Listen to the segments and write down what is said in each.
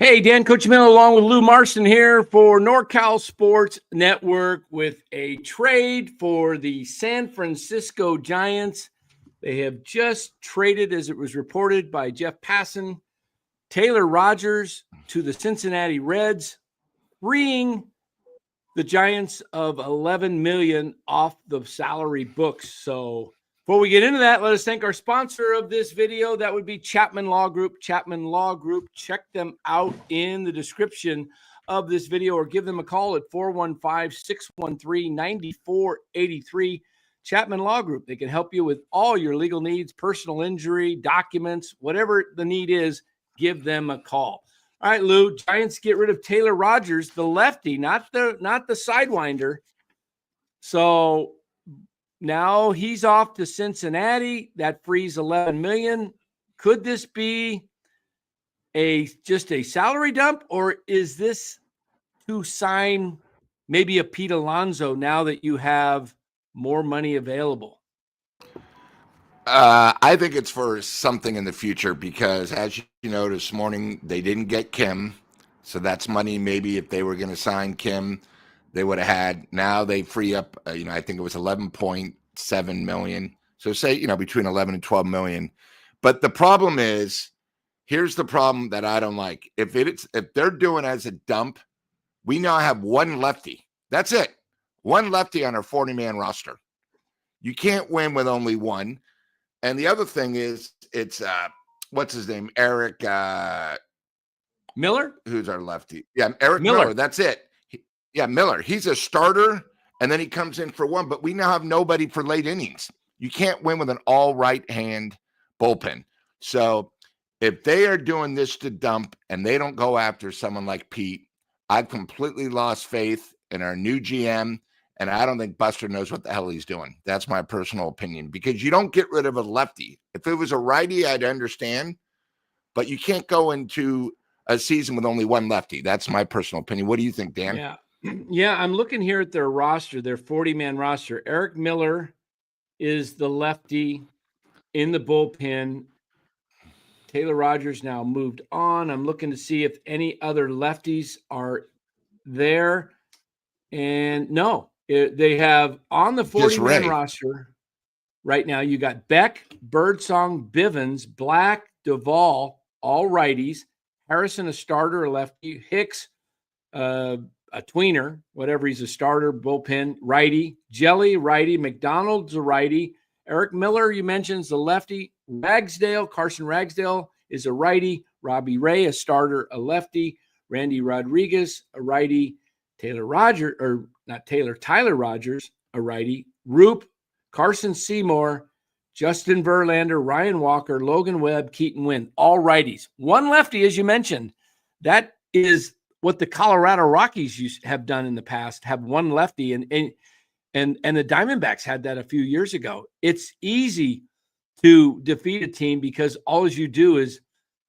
Hey, Dan Cucimillo along with Lou Marston here for NorCal Sports Network with a trade for the San Francisco Giants. They have just traded, as it was reported by Jeff Passan, Taylor Rogers to the Cincinnati Reds, freeing the Giants of $11 million off the salary books. So before we get into that, let us thank our sponsor of this video. That would be Chapman Law Group. Chapman Law Group. Check them out in the description of this video or give them a call at 415-613-9483. Chapman Law Group. They can help you with all your legal needs, personal injury, documents, whatever the need is, give them a call. All right, Lou, Giants get rid of Taylor Rogers, the lefty, not the sidewinder. So now he's off to Cincinnati. That frees $11 million. Could this be just a salary dump, or is this to sign maybe a Pete Alonso now that you have more money available? I think it's for something in the future because, as you know, this morning they didn't get Kim, so that's money. Maybe if they were going to sign Kim, they would have had. Now they free up. I think it was 11.7 million. So say between 11 and 12 million. But the problem is, here's the problem that I don't like. If they're doing as a dump, we now have one lefty. That's it. One lefty on our 40-man roster. You can't win with only one. And the other thing is, it's what's his name? Eric Miller? Who's our lefty? Yeah, Eric Miller. That's it. Miller. He's a starter, and then he comes in for one. But we now have nobody for late innings. You can't win with an all right-hand bullpen. So if they are doing this to dump and they don't go after someone like Pete, I've completely lost faith in our new GM. And I don't think Buster knows what the hell he's doing. That's my personal opinion, because you don't get rid of a lefty. If it was a righty, I'd understand, but you can't go into a season with only one lefty. That's my personal opinion. What do you think, Dan? Yeah, I'm looking here at their roster, their 40-man roster. Eric Miller is the lefty in the bullpen. Taylor Rogers now moved on. I'm looking to see if any other lefties are there. And no. They have on the 40-man roster right now, you got Beck, Birdsong, Bivens, Black, Duvall, all righties. Harrison, a starter, a lefty. Hicks, a tweener, whatever, he's a starter, bullpen, righty. Jelly, righty. McDonald's a righty. Eric Miller, you mentioned, is a lefty. Carson Ragsdale is a righty. Robbie Ray, a starter, a lefty. Randy Rodriguez, a righty. Tyler Rogers, a righty. Roop, Carson Seymour, Justin Verlander, Ryan Walker, Logan Webb, Keaton Wynn, all righties. One lefty, as you mentioned. That is what the Colorado Rockies have done in the past, have one lefty, and the Diamondbacks had that a few years ago. It's easy to defeat a team because all you do is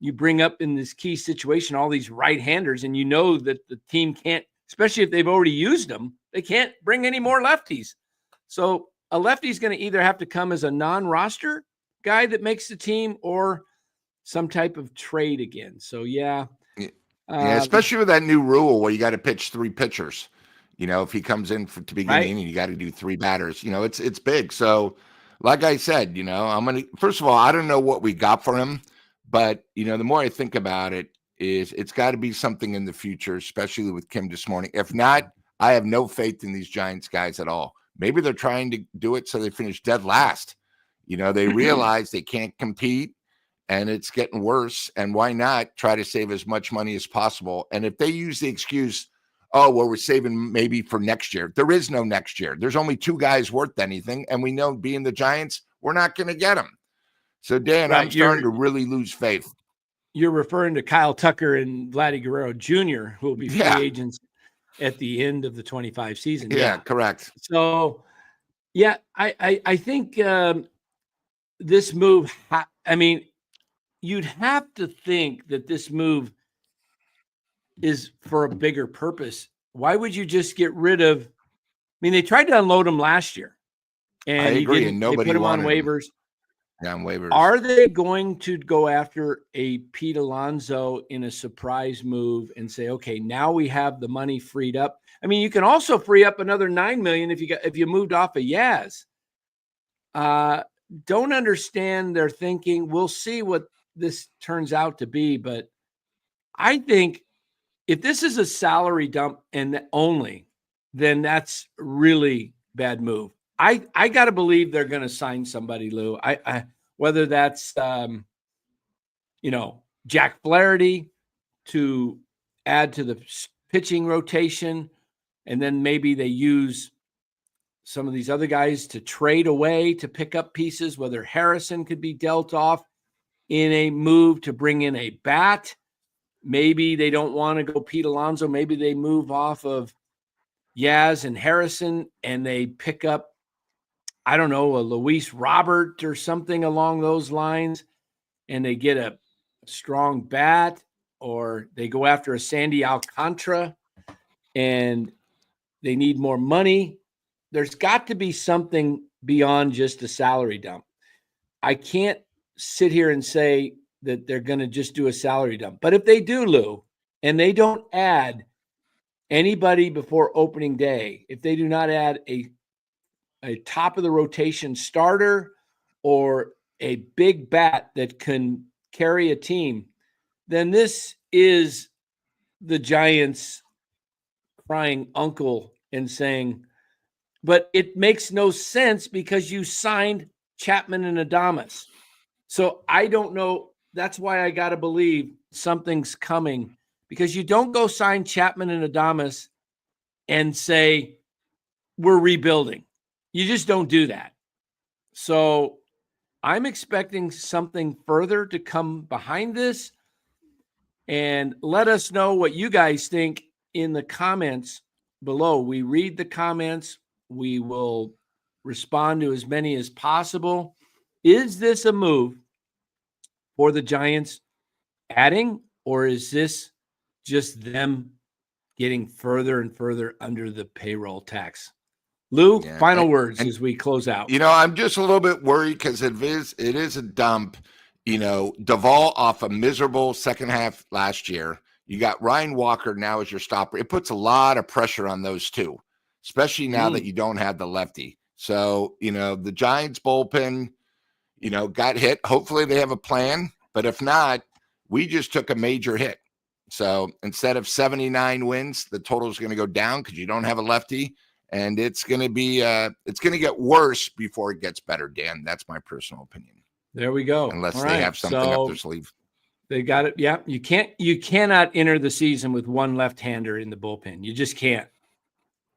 you bring up in this key situation all these right-handers, and you know that the team can't, especially if they've already used them, they can't bring any more lefties. So a lefty is going to either have to come as a non-roster guy that makes the team or some type of trade again. So, especially with that new rule where you got to pitch three pitchers. If he comes in to begin the inning, you got to do three batters. It's big. So, like I said, first of all, I don't know what we got for him, but, the more I think about it, it's got to be something in the future, especially with Kim this morning. If not, I have no faith in these Giants guys at all. Maybe they're trying to do it so they finish dead last. They realize they can't compete and it's getting worse. And why not try to save as much money as possible? And if they use the excuse, we're saving maybe for next year. There is no next year. There's only two guys worth anything. And we know, being the Giants, we're not going to get them. So, Dan, I'm starting to really lose faith. You're referring to Kyle Tucker and Vladdy Guerrero Jr., who will be free agents at the end of the 25 season. Yeah, correct. So, I think this move, you'd have to think that this move is for a bigger purpose. Why would you just get rid of, they tried to unload him last year. And I agree, and nobody they put him on wanted waivers. on waivers. Are they going to go after a Pete Alonso in a surprise move and say, okay, now we have the money freed up? I mean, you can also free up another $9 million if you moved off of Yaz. Don't understand their thinking. We'll see what this turns out to be, but I think if this is a salary dump and only, then that's really bad move. I got to believe they're going to sign somebody, Lou. I whether that's Jack Flaherty to add to the pitching rotation, and then maybe they use some of these other guys to trade away to pick up pieces, whether Harrison could be dealt off in a move to bring in a bat. Maybe they don't want to go Pete Alonso. Maybe they move off of Yaz and Harrison and they pick up, I don't know, a Luis Robert or something along those lines, and they get a strong bat, or they go after a Sandy Alcantara and they need more money. There's got to be something beyond just a salary dump. I can't sit here and say that they're going to just do a salary dump. But if they do, Lou, and they don't add anybody before opening day, if they do not add a top of the rotation starter or a big bat that can carry a team, then this is the Giants crying uncle and saying, but it makes no sense because you signed Chapman and Adames. So I don't know. That's why I got to believe something's coming, because you don't go sign Chapman and Adames and say, we're rebuilding. You just don't do that. So I'm expecting something further to come behind this. And let us know what you guys think in the comments below. We read the comments. We will respond to as many as possible. Is this a move for the Giants adding, or is this just them getting further and further under the payroll tax? Lou, final words as we close out. I'm just a little bit worried because it is a dump. Duvall off a miserable second half last year. You got Ryan Walker now as your stopper. It puts a lot of pressure on those two, especially now that you don't have the lefty. So, the Giants bullpen, got hit. Hopefully they have a plan. But if not, we just took a major hit. So instead of 79 wins, the total is going to go down because you don't have a lefty. And it's going to get worse before it gets better, Dan. That's my personal opinion. There we go. Unless they have something up their sleeve. They got it. Yeah. You cannot enter the season with one left-hander in the bullpen. You just can't.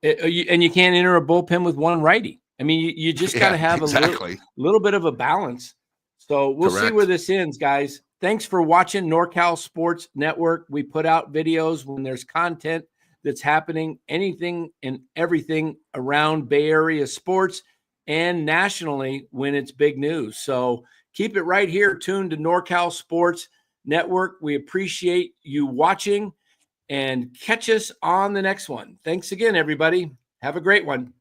And you can't enter a bullpen with one righty. I mean, you just got to have a little bit of a balance. So we'll see where this ends, guys. Thanks for watching NorCal Sports Network. We put out videos when there's content that's happening, anything and everything around Bay Area sports, and nationally when it's big news. So keep it right here, tuned to NorCal Sports Network. We appreciate you watching, and catch us on the next one. Thanks again, everybody. Have a great one.